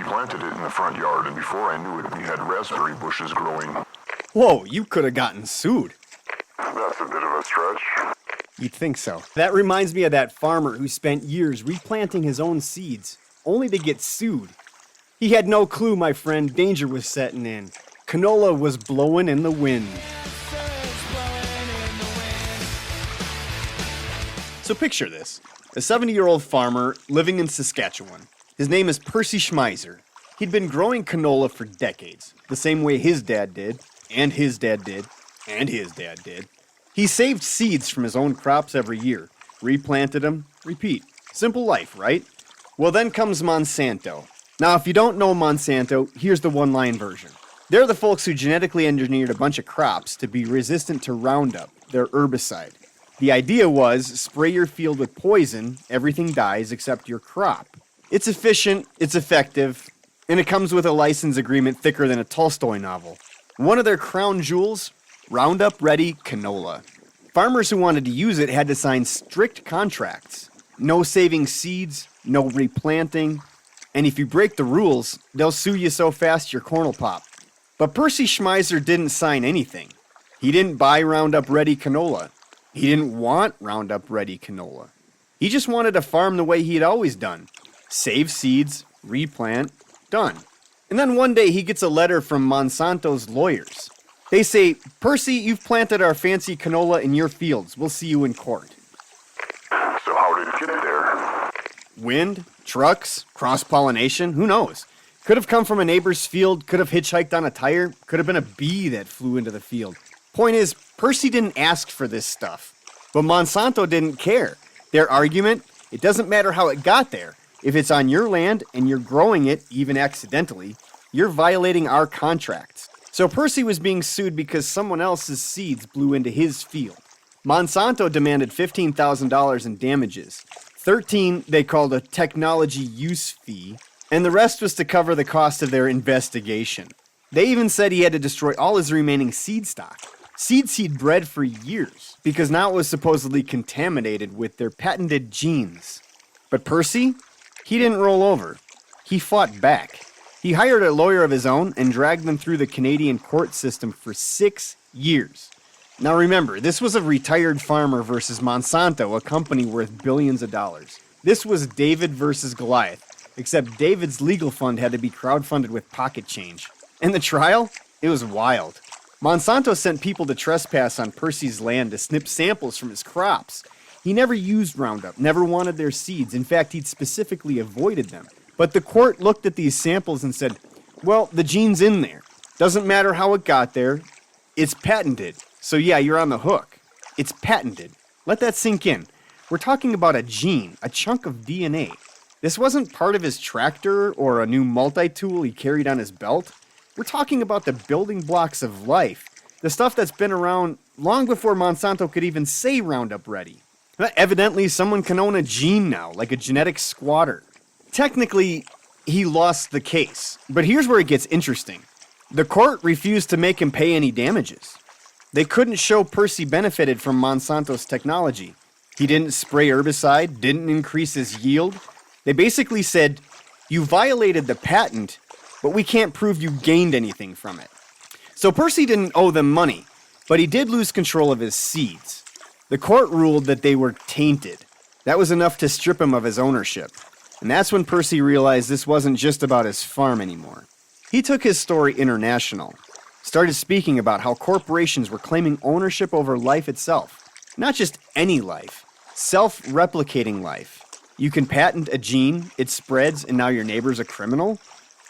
She planted it in the front yard, and before I knew it, we had raspberry bushes growing. Whoa, you could have gotten sued. That's a bit of a stretch. You'd think so. That reminds me of that farmer who spent years replanting his own seeds, only to get sued. He had no clue, my friend, danger was setting in. Canola was blowing in the wind. So picture this. A 70-year-old farmer living in Saskatchewan. His name is Percy Schmeiser. He'd been growing canola for decades, the same way his dad did, and his dad did, and his dad did. He saved seeds from his own crops every year, replanted them, repeat. Simple life, right? Well, then comes Monsanto. Now, if you don't know Monsanto, here's the one-line version. They're the folks who genetically engineered a bunch of crops to be resistant to Roundup, their herbicide. The idea was, spray your field with poison, everything dies except your crop. It's efficient, it's effective, and it comes with a license agreement thicker than a Tolstoy novel. One of their crown jewels? Roundup Ready canola. Farmers who wanted to use it had to sign strict contracts. No saving seeds, no replanting, and if you break the rules, they'll sue you so fast your corn'll pop. But Percy Schmeiser didn't sign anything. He didn't buy Roundup Ready canola. He didn't want Roundup Ready canola. He just wanted to farm the way he'd always done. Save seeds, replant, done. And then one day he gets a letter from Monsanto's lawyers. They say, Percy, you've planted our fancy canola in your fields. We'll see you in court. So how did it get there? Wind, trucks, cross-pollination, who knows? Could have come from a neighbor's field, could have hitchhiked on a tire, could have been a bee that flew into the field. Point is, Percy didn't ask for this stuff. But Monsanto didn't care. Their argument, it doesn't matter how it got there. If it's on your land and you're growing it, even accidentally, you're violating our contracts. So Percy was being sued because someone else's seeds blew into his field. Monsanto demanded $15,000 in damages. 13 they called a technology use fee, and the rest was to cover the cost of their investigation. They even said he had to destroy all his remaining seed stock. Seeds he'd bred for years, because now it was supposedly contaminated with their patented genes. But Percy? He didn't roll over. He fought back. He hired a lawyer of his own and dragged them through the Canadian court system for 6 years. Now remember, this was a retired farmer versus Monsanto, a company worth billions of dollars. This was David versus Goliath, except David's legal fund had to be crowdfunded with pocket change. And the trial? It was wild. Monsanto sent people to trespass on Percy's land to snip samples from his crops. He never used Roundup, never wanted their seeds. In fact, he'd specifically avoided them. But the court looked at these samples and said, well, the gene's in there. Doesn't matter how it got there. It's patented. So yeah, you're on the hook. It's patented. Let that sink in. We're talking about a gene, a chunk of DNA. This wasn't part of his tractor or a new multi-tool he carried on his belt. We're talking about the building blocks of life, the stuff that's been around long before Monsanto could even say Roundup Ready. Evidently, someone can own a gene now, like a genetic squatter. Technically, he lost the case, but here's where it gets interesting. The court refused to make him pay any damages. They couldn't show Percy benefited from Monsanto's technology. He didn't spray herbicide, didn't increase his yield. They basically said, you violated the patent, but we can't prove you gained anything from it. So Percy didn't owe them money, but he did lose control of his seeds. The court ruled that they were tainted. That was enough to strip him of his ownership. And that's when Percy realized this wasn't just about his farm anymore. He took his story international, started speaking about how corporations were claiming ownership over life itself. Not just any life, self-replicating life. You can patent a gene, it spreads, and now your neighbor's a criminal?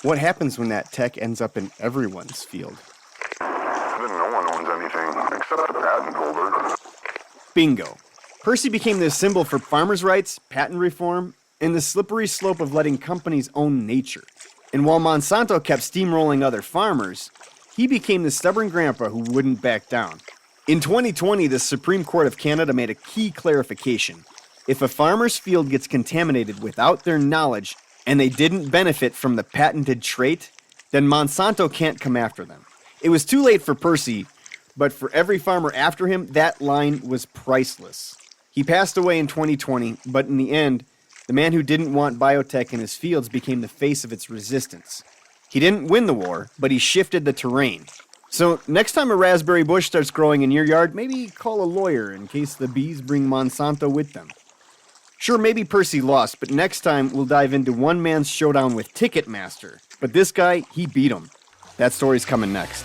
What happens when that tech ends up in everyone's field? Then no one owns anything, except the patent holder. Bingo. Percy became the symbol for farmers' rights, patent reform, and the slippery slope of letting companies own nature. And while Monsanto kept steamrolling other farmers, he became the stubborn grandpa who wouldn't back down. In 2020, the Supreme Court of Canada made a key clarification. If a farmer's field gets contaminated without their knowledge and they didn't benefit from the patented trait, then Monsanto can't come after them. It was too late for Percy, but for every farmer after him, that line was priceless. He passed away in 2020, but in the end, The man who didn't want biotech in his fields became the face of its resistance. He didn't win the war, but he shifted the terrain. So next time a raspberry bush starts growing in your yard, maybe call a lawyer in case the bees bring Monsanto with them. Sure, maybe Percy lost, but next time we'll dive into one man's showdown with Ticketmaster. But this guy, he beat him. That story's coming next.